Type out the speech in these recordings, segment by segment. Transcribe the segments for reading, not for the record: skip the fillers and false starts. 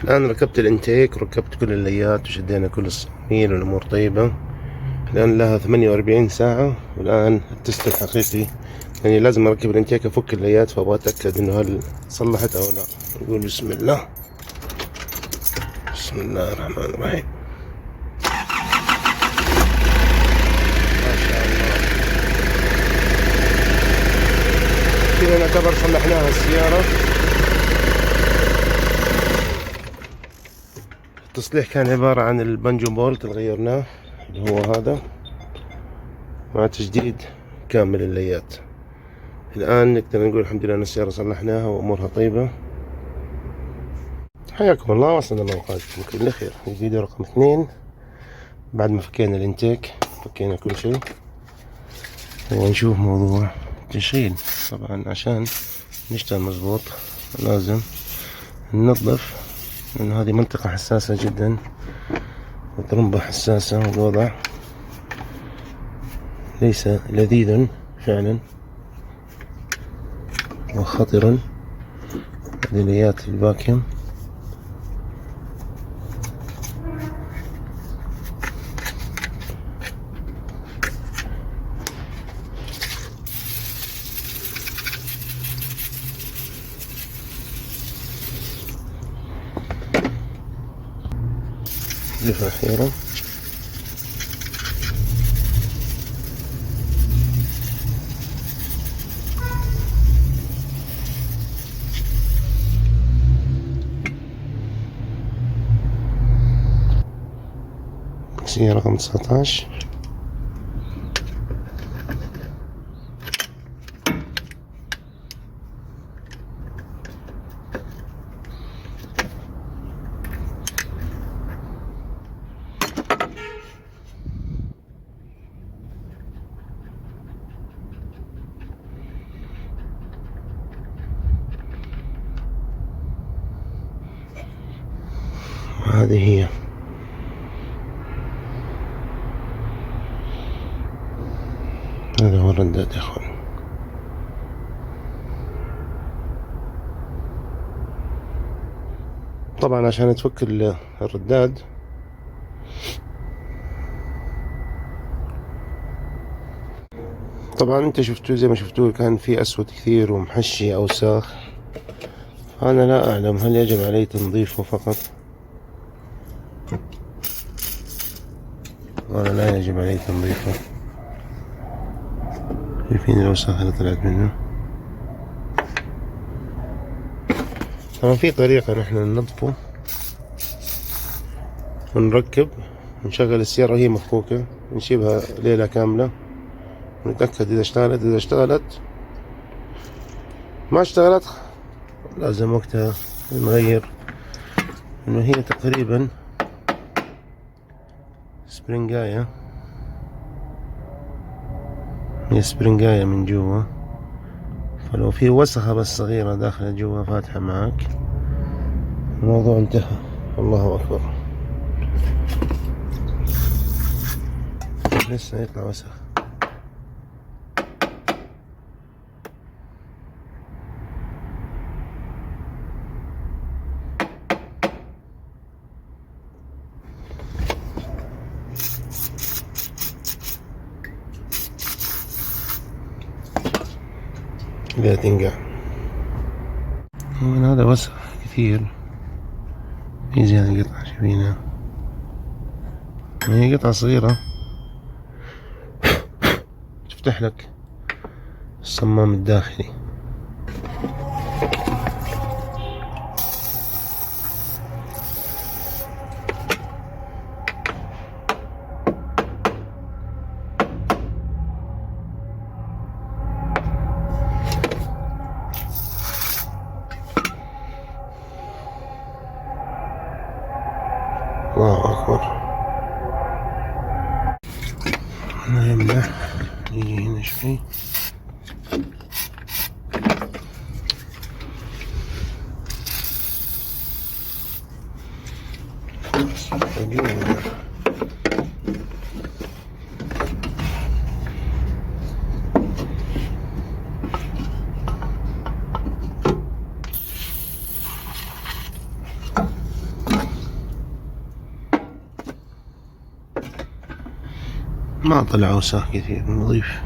الآن ركبت الانتيك وركبت كل الليات وشدينا كل الصواميل والأمور طيبة. الآن لها 48 ساعة والآن التست الحقيقي، يعني لازم أركب الانتيك أفك الليات، فأبغى أتأكد إنه هل صلحت أو لا. نقول بسم الله. بسم الله الرحمن الرحيم. ما شاء الله، كذا نعتبر صلحناها السيارة. التصليح كان عبارة عن البنجو بولت اللي غيرناه اللي هو هذا، مع تجديد كامل الليات. الآن نقدر نقول الحمد لله أن السيارة صلحناها وأمورها طيبة. حياكم الله، وصلنا موقعكم كل خير. الفيديو رقم 2 بعد ما فكينا الانتيك، فكينا كل شيء، ونشوف موضوع التشغيل. طبعا عشان نشتغل مظبوط لازم ننظف، لأن هذه منطقة حساسة جدا وطرمبة حساسة، والوضع ليس لذيذا فعلا وخطرا. بديليات الفاكيوم لفة أخيرة. بكسية رقم 19. هذه هي. هذا هو الرداد يا اخوان. طبعا عشان تفك الرداد طبعا انت شفتوه زي ما شفتوه، كان في اسود كثير ومحشي اوساخ. انا لا اعلم هل يجب علي تنظيفه فقط ولا لا يجب علي تنظيفه. شايفين الأوساخ اللي طلعت منه. طبعا في طريقة نحن ننظفه ونركب، نشغل السيارة وهي مفكوكة، نشيبها ليلة كاملة ونتأكد إذا اشتغلت. إذا اشتغلت، ما اشتغلت لازم وقتها نغير، إنه هي تقريبا سبرنجاية، هي سبرنجاية من جوا، فلو في وسخة بس صغيرة داخلة جوا فاتحة معك الموضوع انتهى. الله أكبر، لسه يطلع وسخ. لا تنقع، من هذا وسخ كثير. في زيادة قطعة شايفينها، هي قطعة صغيرة تفتح لك الصمام الداخلي. الله أكبر. نمنح، نيجي هنا شوي. ما طلع وساخ كثير، نظيف.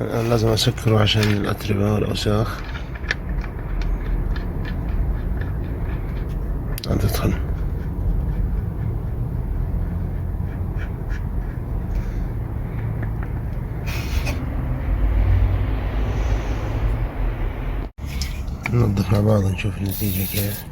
الآن لازم أسكره عشان الأتربة والأوساخ أن تدخل. ننظف مع بعض نشوف النتيجة كيف.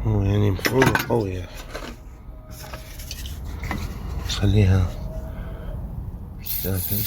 هو يعني مفعوله قوي يا أخي، خليها ساكن.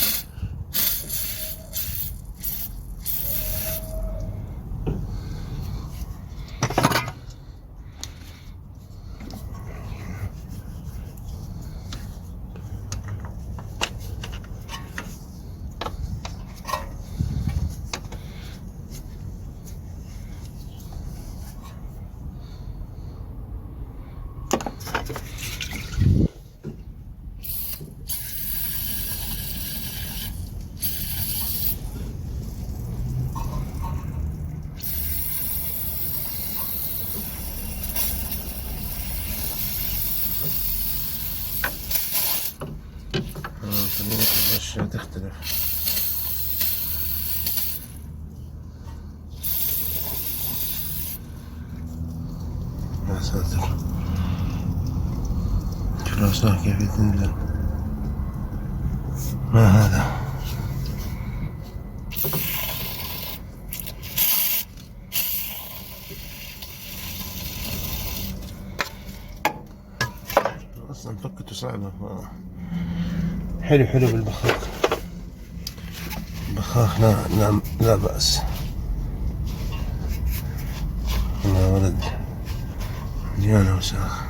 خلينا الأشياء تختلف. يا ساتر، شوف الأوساخ كيف تنزل. ما هذا؟ أصلا فكته صعبة. حلو بالبخاخ. البخاخ لا بأس. يا ولد مليان أوساخ.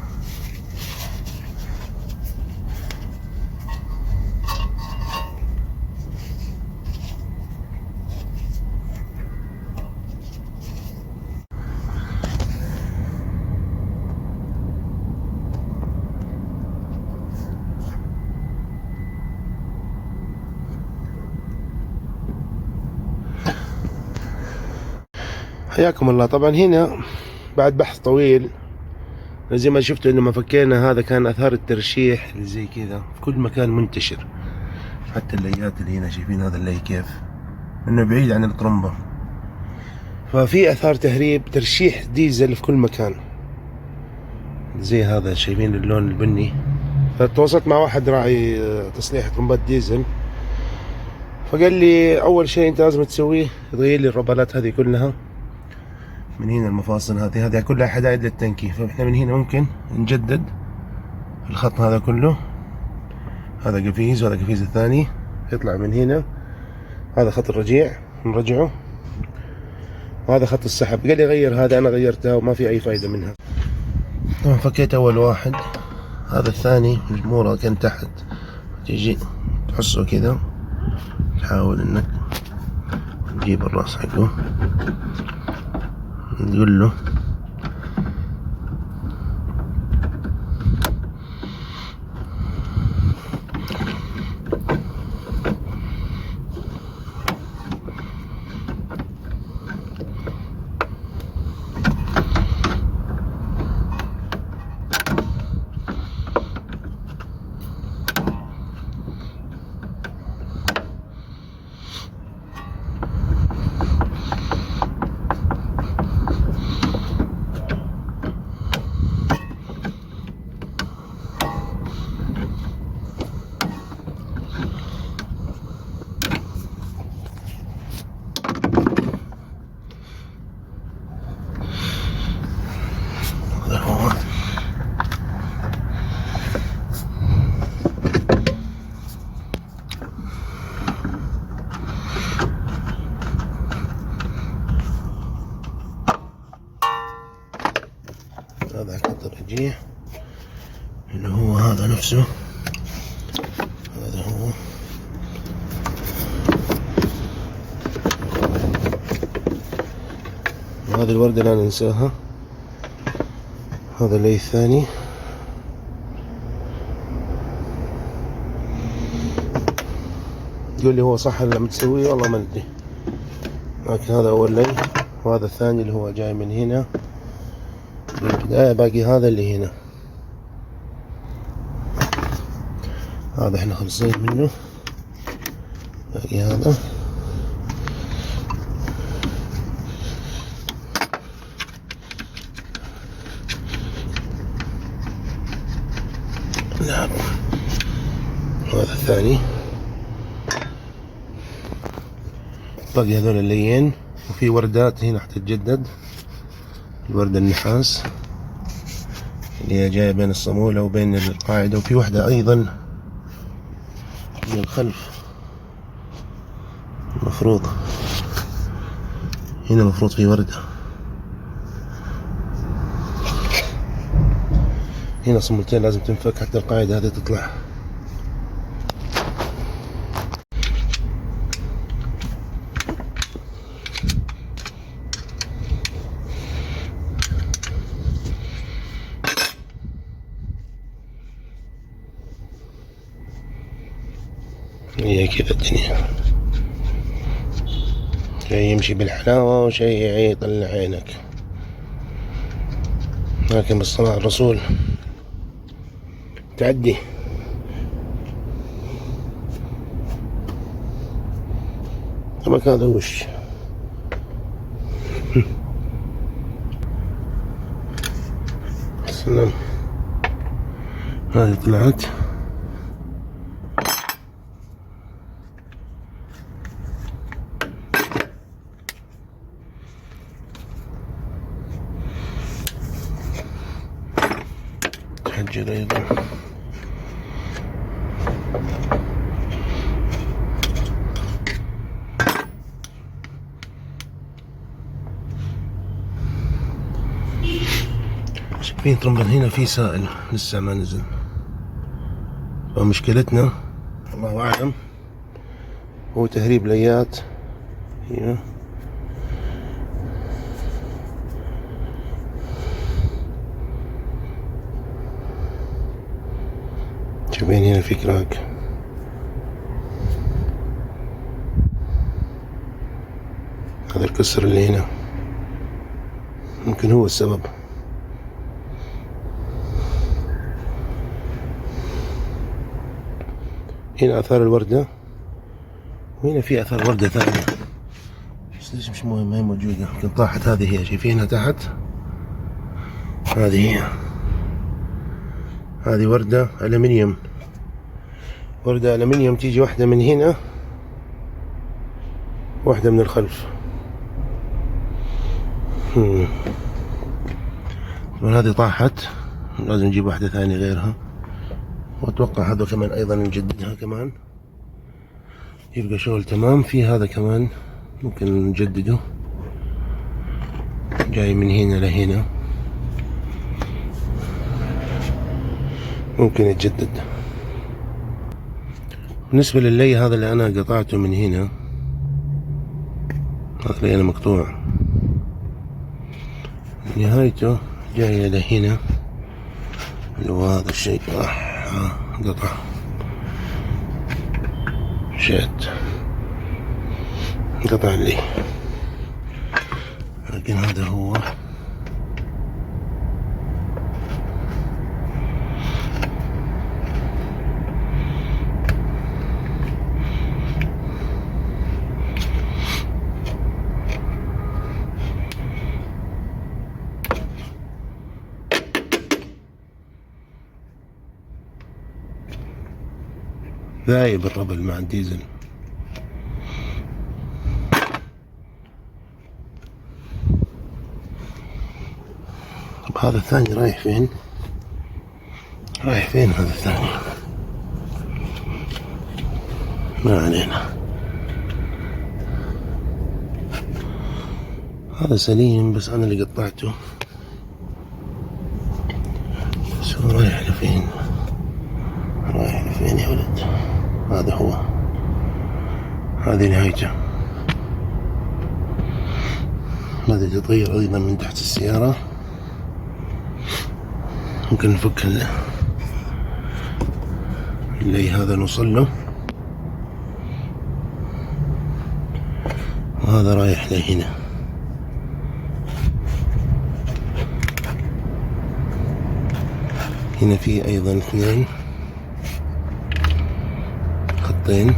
حياكم الله. طبعا هنا بعد بحث طويل زي ما شفتوا لما فكينا هذا كان اثار الترشيح اللي زي كذا في كل مكان منتشر، حتى الليات اللي هنا شايفين هذا اللي كيف انه بعيد عن الطرمبة، ففي اثار تهريب ترشيح ديزل في كل مكان زي هذا شايفين اللون البني. فتواصلت مع واحد راعي تصليح طرمبات ديزل، فقال لي اول شيء انت لازم تسويه تغير لي الربالات هذه كلها من هنا، المفاصل هذه كلها حدائد للتنكي، فاحنا من هنا ممكن نجدد الخط هذا كله. هذا قفيز وهذا قفيز الثاني يطلع من هنا، هذا خط الرجيع نرجعه، وهذا خط السحب. قال لي غير هذا، انا غيرتها وما في اي فايدة منها. طبعا فكيت اول واحد، هذا الثاني مجمورة كان تحت، تيجي تحصه كذا، تحاول انك تجيب الراس حقه، تقول له هذا خط الرجيع اللي هو هذا نفسه، هذا هو. وهذه الوردة لا ننساها، هذا اللي الثاني. تقول لي هو صح اللي عم تسويه؟ والله ما ادري، لكن هذا اول لي، وهذا الثاني اللي هو جاي من هنا بالبداية. باقي هذا اللي هنا، هذا احنا خلصين منه. باقي هذا. نعم، هذا الثاني. باقي هذول الليين، وفي وردات هنا حتتجدد، الوردة النحاس اللي هي جاية بين الصامولة وبين القاعدة، وفي واحدة أيضا من الخلف. المفروض هنا المفروض في وردة، هنا صامولتين لازم تنفك حتى القاعدة هذه تطلع. هي كذا الدنيا، شيء يمشي بالحلاوة وشيء يطلع عينك، لكن بالصلاة الرسول تعدي. طبعا هذا وش سلام. هذه طلعت، تحجر أيضا. شايفين طبعا هنا في سائل لسه ما نزل، فمشكلتنا الله أعلم هو تهريب ليات هنا. شايفين هنا في كراك، هذا الكسر اللي هنا ممكن هو السبب. هنا آثار الوردة، وهنا في آثار وردة ثانية بس ليش مش مهم، ما هي موجودة. يمكن طاحت هذه، هي شايفينها تحت، هذه هي. هذه وردة ألمنيوم، وردة ألمنيوم، تيجي واحدة من هنا واحدة من الخلف. وهذه طاحت، لازم نجيب واحدة ثانية غيرها، وأتوقع هذا كمان أيضا نجددها كمان، يبقى شغل تمام. في هذا كمان ممكن نجدده، جاي من هنا لهنا، ممكن يتجدد. بالنسبة للي هذا اللي أنا قطعته من هنا، هذا اللي أنا مقطوع نهايته جاية لهنا، اللي هو هذا الشيء قطع شات، قطع لي، لكن هذا هو. ذايب الربل مع الديزل. طب هذا الثاني رايح فين؟ رايح فين هذا الثاني؟ ما علينا، هذا سليم بس أنا اللي قطعته. بس هو رايح لفين؟ رايح لفين يا ولد؟ هذا هو، هذه نهايته. هذه تطير أيضا من تحت السيارة، ممكن نفك اللي هذا نوصل له، وهذا رايح لهنا. هنا في ايضا 2 خطين،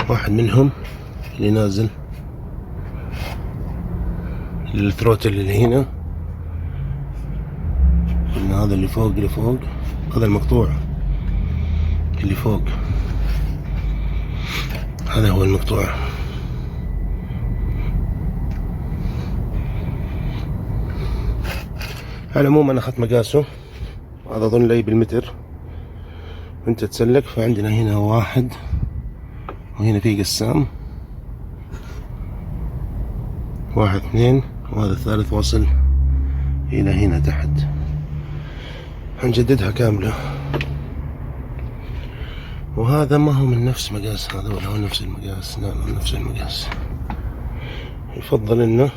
واحد منهم اللي نازل للثروتل اللي هنا، قلنا هذا اللي فوق هذا المقطوع اللي فوق، هذا هو المقطوع. على العموم انا اخذت مقاسه، هذا اظن لي بالمتر، وانت تسلك. فعندنا هنا 1 وهنا في قسام 1 2، وهذا الثالث وصل الى هنا تحت. هنجددها كاملة. وهذا ما هو من نفس مقاس هذا ولا هو نفس المقاس؟ لا نفس المقاس. يفضل انه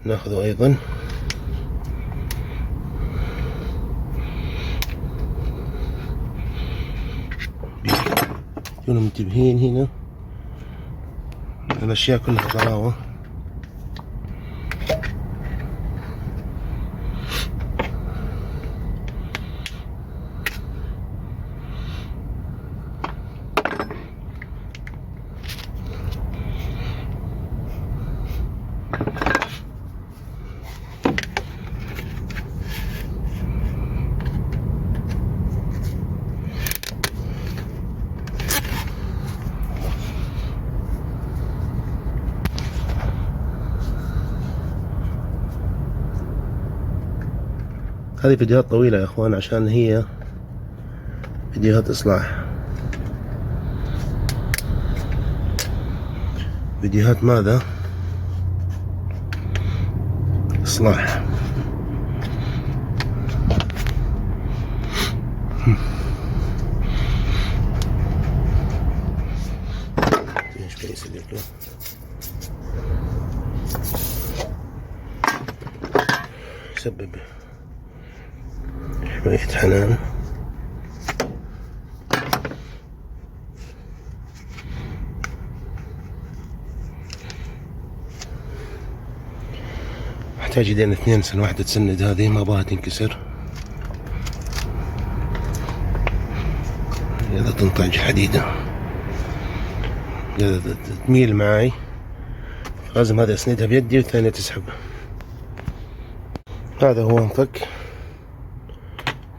ناخذه ايضا. كونوا منتبهين هنا، الاشياء كلها ضراوة. هذه فيديوهات طويلة يا اخوان، عشان هي فيديوهات اصلاح، فيديوهات ماذا؟ اصلاح. يسبب شوية حنان. احتاج يدين 2 سنة واحدة تسند، هذه ما ابغاها تنكسر. إذا تنطج حديدة إذا تميل معي، لازم هذا اسندها بيدي والثانية تسحب. هذا هو انفك.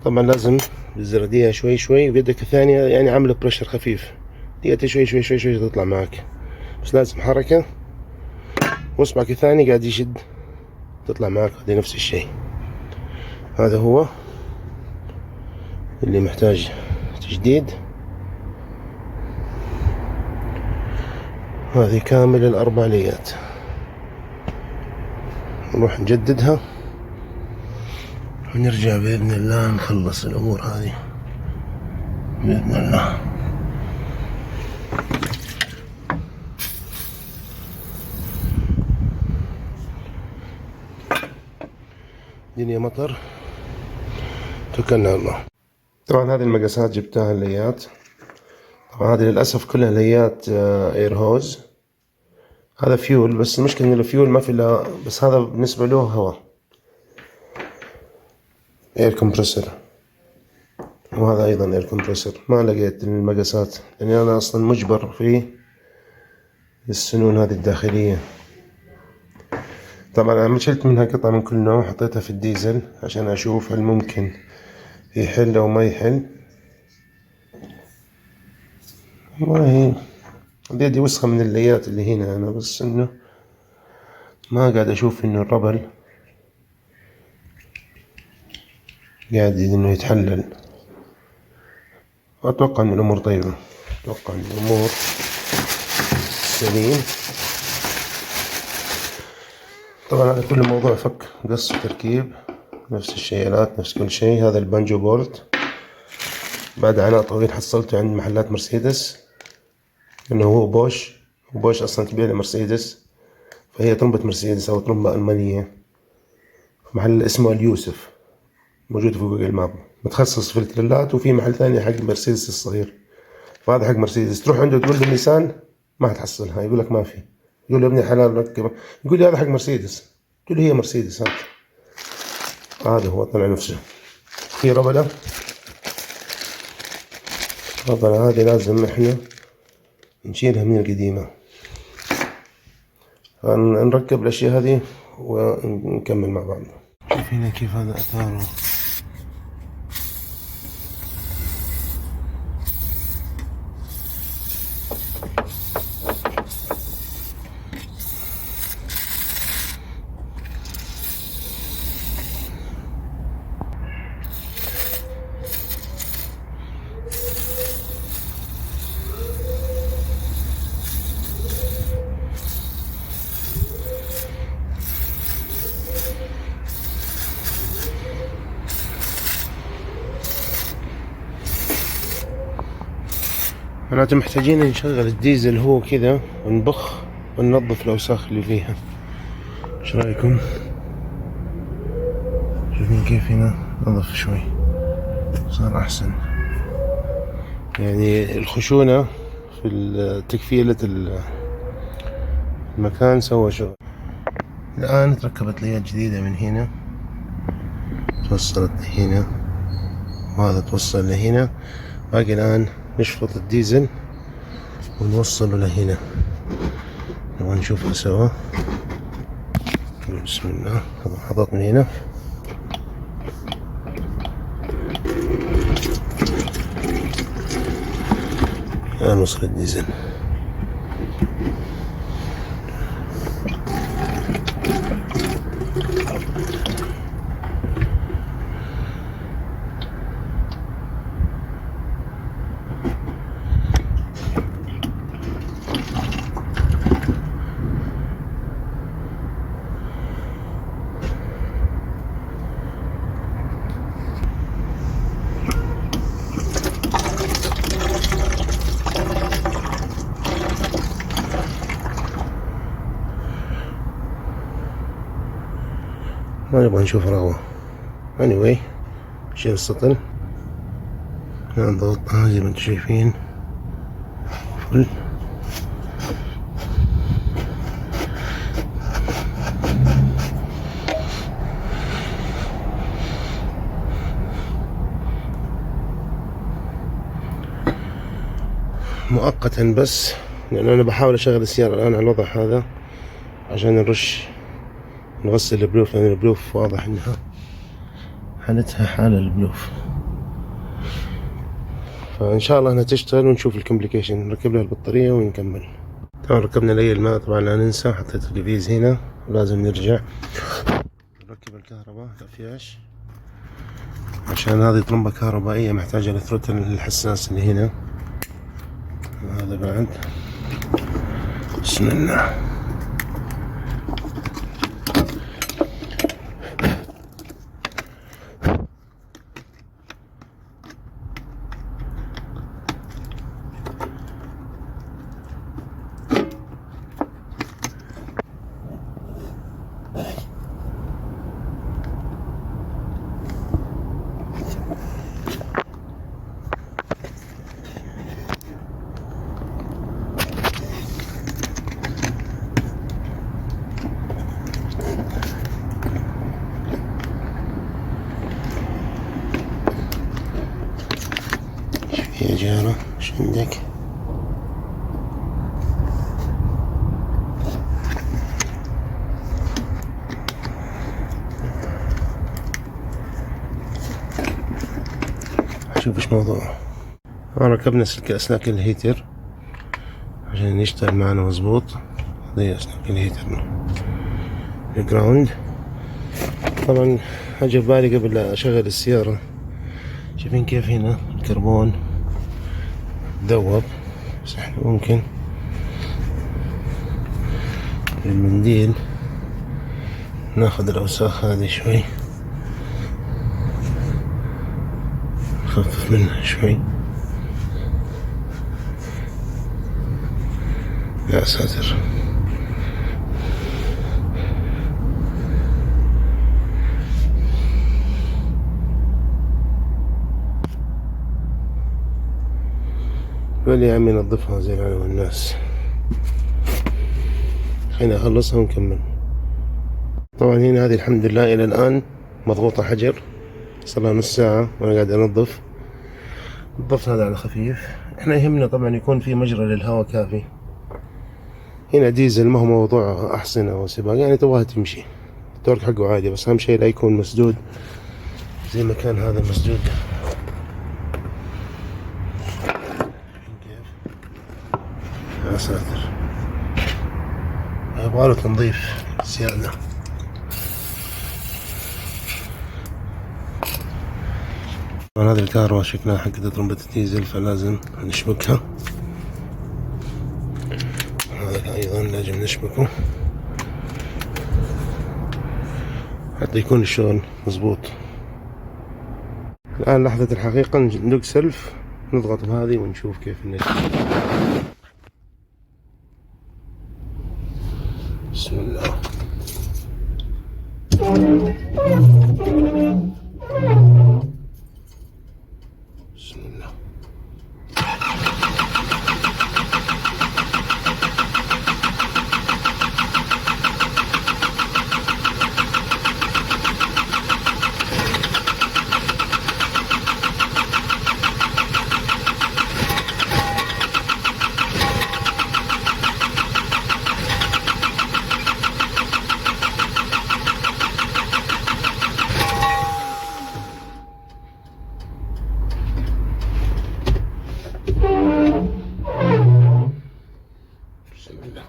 طبعا لازم بالزردية شوي شوي، وبيدك الثانية يعني عامل بريشر خفيف، دقيقتين شوي شوي شوي شوي تطلع معك، بس لازم حركة، واصبعك الثاني قاعد يشد تطلع معك. هذه نفس الشيء. هذا هو اللي محتاج تجديد. هذه كامل ال4 ليات، نروح نجددها ونرجع بإذن الله نخلص الأمور هذه بإذن الله. دنيا مطر، توكلنا على الله. طبعا هذه المقاسات جبتها الليات. طبعا هذه للأسف كلها ليات اير هوز. هذا فيول، بس المشكلة ان الفيول ما في الا، بس هذا بالنسبة له هواء اير كومبريسور، وهذا ايضا اير كومبريسور. ما لقيت المقاسات لاني انا اصلا مجبر في السنون هذه الداخلية. طبعا انا شلت منها قطعة من كل نوع، حطيتها في الديزل عشان اشوف هل ممكن يحل او ما يحل. والله بيدي وسخة من الليات اللي هنا انا، بس انه ما قاعد اشوف انه الربل قاعد انه يتحلل. واتوقع ان الامور طيبة، اتوقع ان الامور سليم. طبعا هذا كل موضوع فك قص وتركيب، نفس الشيلات نفس كل شيء. هذا البانجو بورد بعد عناء طويل حصلته عند محلات مرسيدس، انه هو بوش، وبوش اصلا تبيع لمرسيدس، فهي طرمبة مرسيدس او طرمبة المانية. محل اسمه اليوسف، موجود في جوجل ماب، متخصص في التريلات، وفي محل ثاني حق مرسيدس الصغير، فهذا حق مرسيدس. تروح عنده تقول له نيسان ما حتحصلها، يقول لك ما في. يقول له ابن حلال ركب، يقول لي هذا حق مرسيدس، تقول له هي مرسيدس هذا هو طلع نفسه. في ربلة هذه لازم احنا نشيلها من القديمة، نركب الاشياء هذه ونكمل مع بعض. شوف هنا كيف هذا اثاره. معناته محتاجين نشغل الديزل هو كذا ونبخ وننظف الأوساخ اللي فيها. ايش رايكم؟ شوفين كيف هنا نظف شوي صار أحسن، يعني الخشونة في تكفيلة المكان سوى شغل. الآن تركبت ليات جديدة من هنا، توصلت لهنا وهذا توصل لهنا. باقي الآن نشفط الديزل ونوصله لهنا، نبغى نشوفها سوا. بسم الله. حطت من هنا، الآن وصل الديزل. ما نبغى نشوف رغوة. anyway شيل السطل، نضغطها زي ما انتم شايفين فل. مؤقتا بس، لأن أنا بحاول أشغل السيارة الآن على الوضع هذا عشان نرش نغسل البلوف، لأن البلوف واضح إنها حالتها حال البلوف. فإن شاء الله إنها تشتغل ونشوف الكومبليكيشن. نركب لها البطارية ونكمل. طبعا ركبنا لي الماء، طبعا لا ننسى حطيت الريفيز هنا ولازم نرجع نركب الكهرباء الأفياش، عشان هذه طرمبة كهربائية محتاجة للثروتل الحساس اللي هنا. هذا بعد بسم الله. يا جارة ايش عندك؟ شوف ايش موضوع. ركبنا سلك اسلاك الهيتر عشان يشتغل معنا مظبوط. هذه اسلاك الهيتر الجراوند. طبعا اجى ببالي قبل لا اشغل السيارة، شايفين كيف هنا الكربون ذوب، بس احنا ممكن بالمنديل ناخذ الاوساخ هذه شوي، نخفف منها شوي. يا ساتر. قبل يا عمي نظفها زي ما علم الناس. خلينا أخلصها ونكمل. طبعا هنا هذه الحمد لله إلى الآن مضغوطة حجر، صار لها نص ساعة وأنا قاعد أنظف. نظفت هذا على خفيف. احنا يهمنا طبعا يكون في مجرى للهواء كافي. هنا ديزل ما هو موضوع أحصنة وسباق، يعني تبغاها تمشي، التورك حقه عادي، بس أهم شيء لا يكون مسدود زي ما كان هذا مسدود. يا ساتر، يبغاله تنظيف زيادة. طبعا هذه الكهرباء شكلها حقت ترمبة الديزل، فلازم نشبكها. هذا أيضا لازم نشبكه حتى يكون الشغل مظبوط. الآن لحظة الحقيقة، ندق سلف، نضغط بهذه ونشوف كيف النتيجة. بسم الله. بسم الله. بسم الله.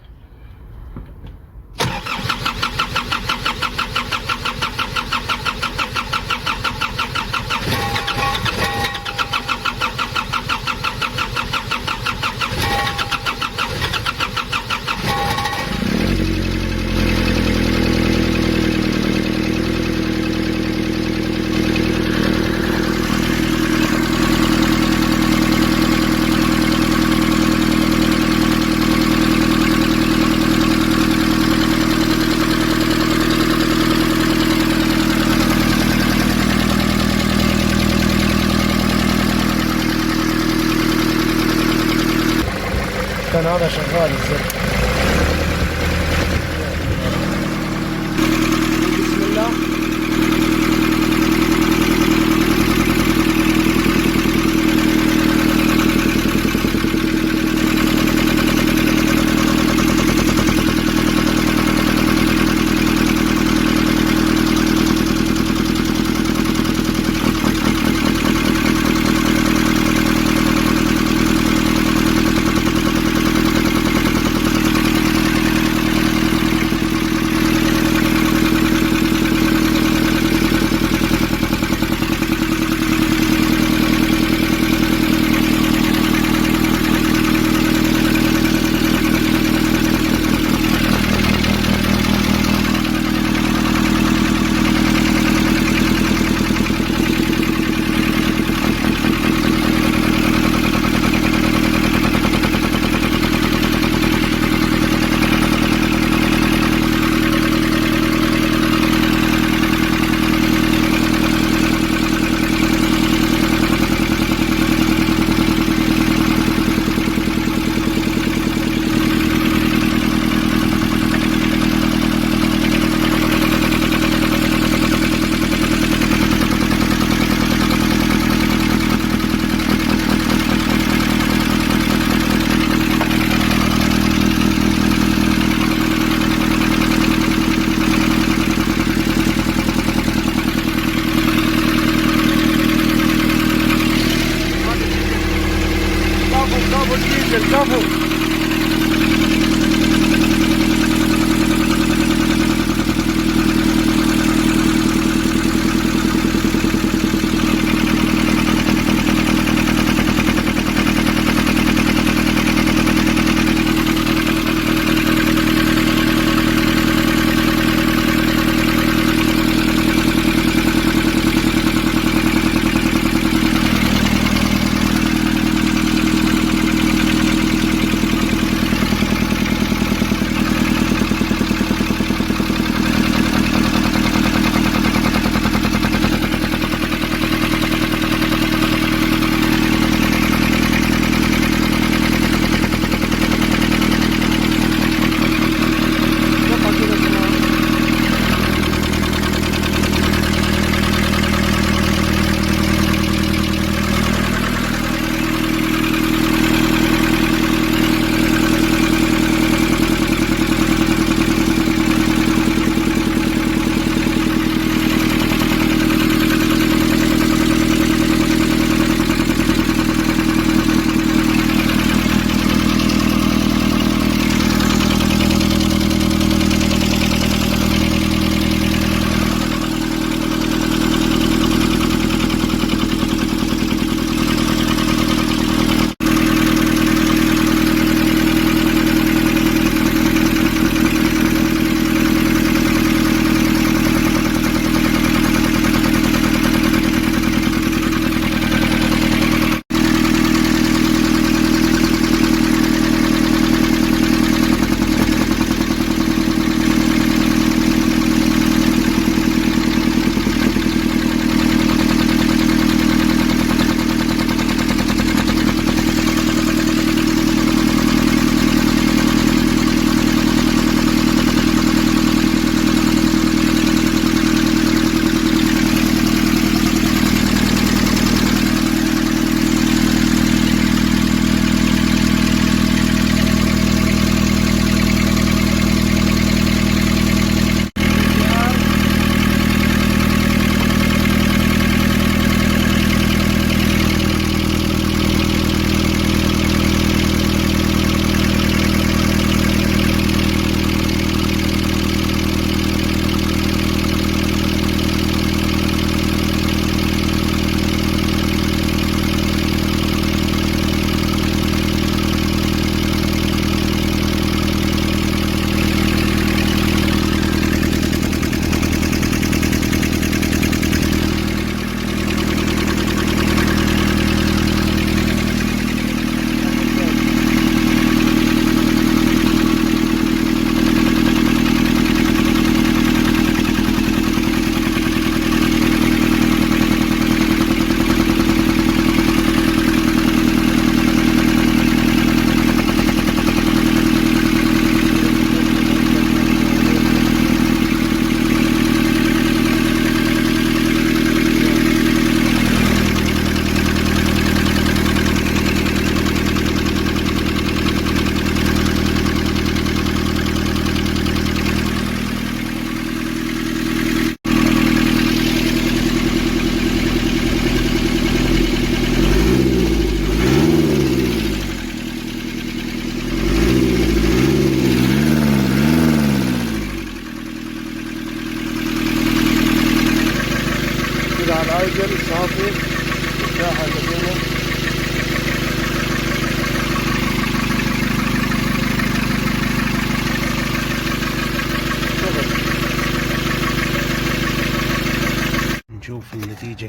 كان هذا شغال الزر. بسم الله.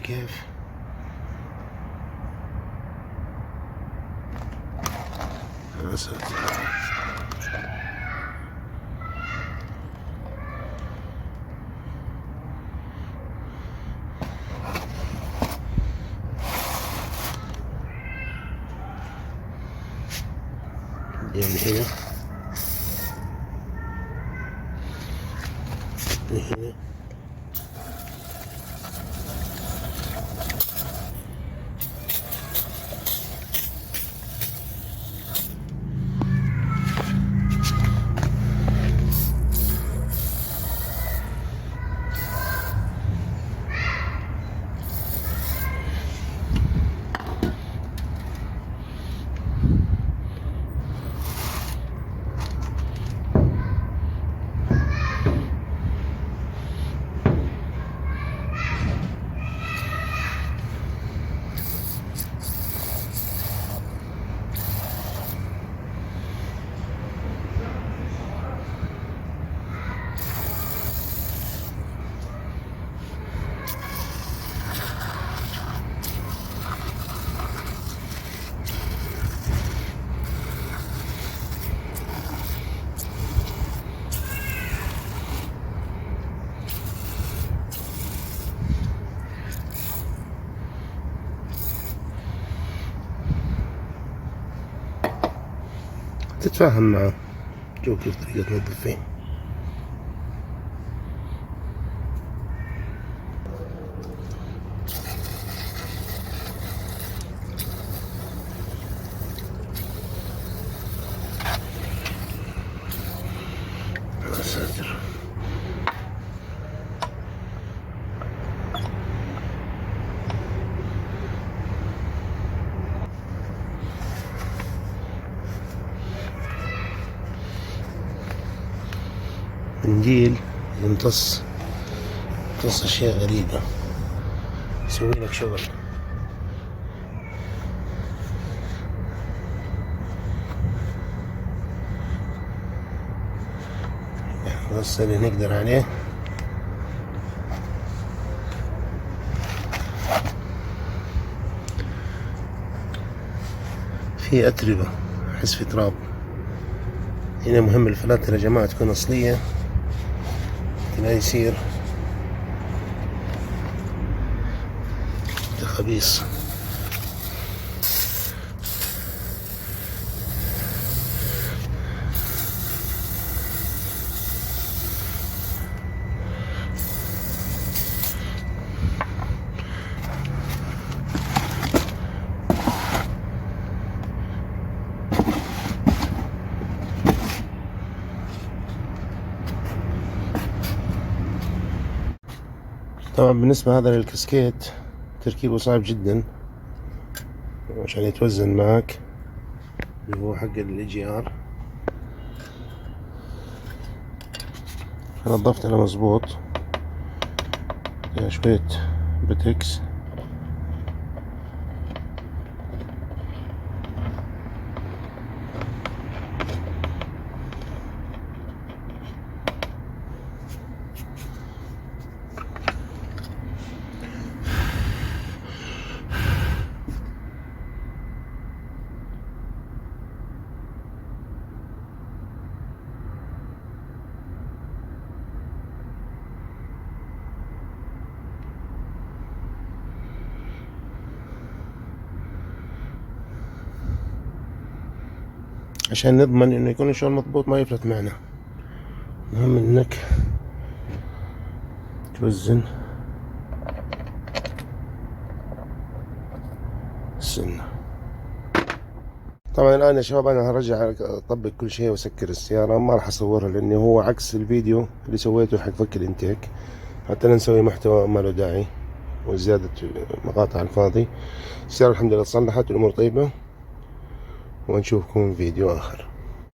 كيف. يا ساتر. من هنا من هنا تتفاهم معه، شوف كيف طريقة تنظف فيه. يا ساتر. منديل يمتص أشياء غريبة، يسوي لك شغل. بس اللي نقدر عليه. في أتربة، أحس في تراب هنا. مهم الفلاتر يا جماعة تكون أصلية، لا يصير خبيث. طبعا بالنسبة هذا للكاسكيت تركيبه صعب جدا عشان يتوزن معك، اللي هو حق الإي نظفت انا مظبوط فيها شوية بتكس. عشان نضمن انه يكون الشغل مضبوط ما يفلت معنا. المهم انك توزن السنة. طبعا الان يا شباب انا هرجع اطبق كل شيء واسكر السيارة، ما راح اصورها لانه هو عكس الفيديو اللي سويته حق فك الانتيك، حتى نسوي محتوى ما له داعي وزيادة مقاطع الفاضي. السيارة الحمد لله تصلحت والامور طيبة، ونشوفكم فيديو اخر.